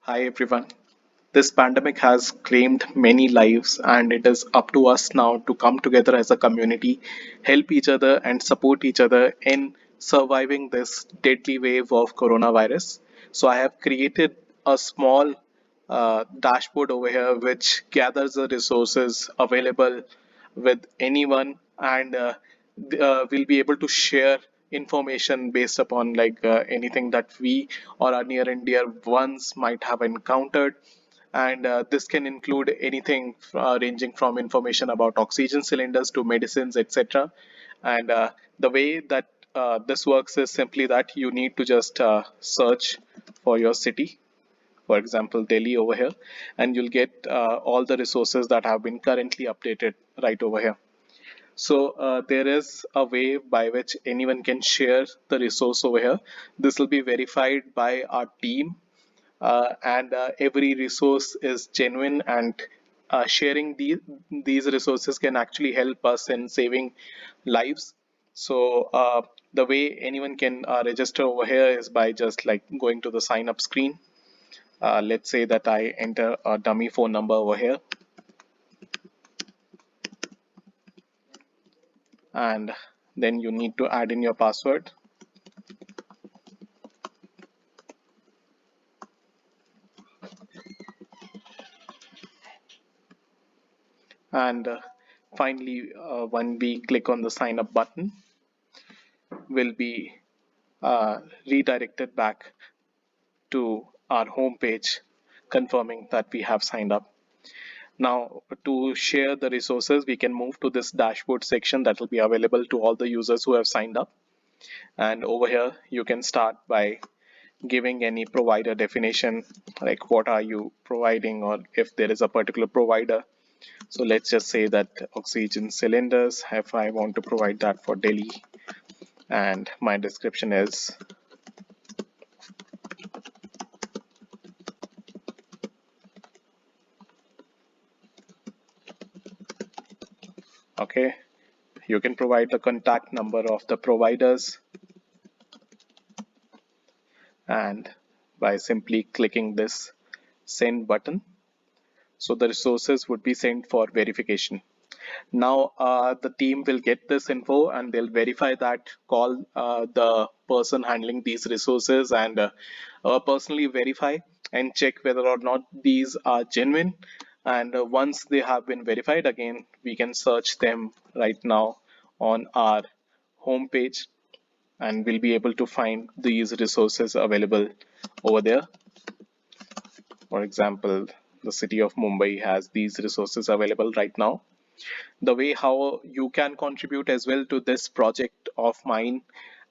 Hi everyone. This pandemic has claimed many lives, and it is up to us now to come together as a community, help each other, and support each other in surviving this deadly wave of coronavirus. So, I have created a small dashboard over here which gathers the resources available with anyone and we'll be able to share information based upon anything that we or our near and dear ones might have encountered, and this can include anything ranging from information about oxygen cylinders to medicines, etc. And the way that this works is simply that you need to just search for your city, for example Delhi over here, and you'll get all the resources that have been currently updated right over here. So there is a way by which anyone can share the resource over here. This will be verified by our team, and every resource is genuine, and sharing these resources can actually help us in saving lives. So the way anyone can register over here is by just like going to the sign up screen. Let's say that I enter a dummy phone number over here, and then you need to add in your password. And finally, when we click on the sign up button, will be redirected back to our home page, confirming that we have signed up. Now, to share the resources, we can move to this dashboard section that will be available to all the users who have signed up. And over here, you can start by giving any provider definition, like what are you providing, or if there is a particular provider. So let's just say that oxygen cylinders, if I want to provide that for Delhi, and my description is okay. You can provide the contact number of the providers, and by simply clicking this send button, so the resources would be sent for verification. Now the team will get this info and they'll verify that, call the person handling these resources, and personally verify and check whether or not these are genuine. And once they have been verified, again we can search them right now on our home page, and we'll be able to find these resources available over there. For example, the city of Mumbai has these resources available right now. The way how you can contribute as well to this project of mine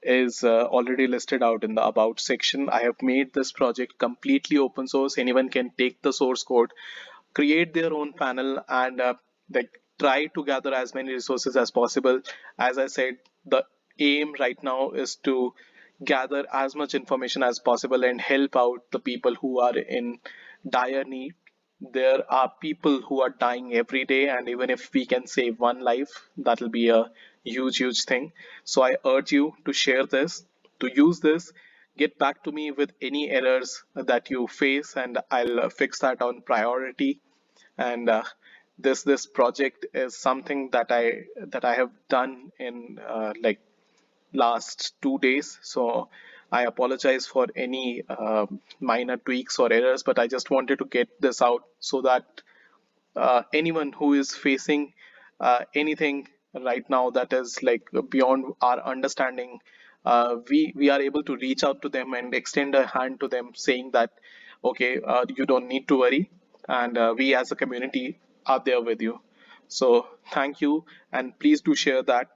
is already listed out in the about section. I have made this project completely open source. Anyone can take the source code, create their own panel, and like try to gather as many resources as possible. As I said, the aim right now is to gather as much information as possible and help out the people who are in dire need. There are people who are dying every day, and even if we can save one life, that will be a huge thing. So I urge you to share this, to use this. Get back to me with any errors that you face, and I'll fix that on priority. And this project is something that I have done in last 2 days. So I apologize for any minor tweaks or errors, but I just wanted to get this out so that anyone who is facing anything right now that is like beyond our understanding, we are able to reach out to them and extend a hand to them, saying that okay, you don't need to worry, and we as a community are there with you. So thank you, and please do share that.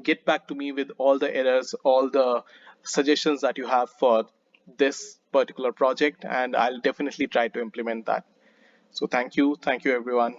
Get back to me with all the errors, all the suggestions that you have for this particular project, and I'll definitely try to implement that. So thank you everyone.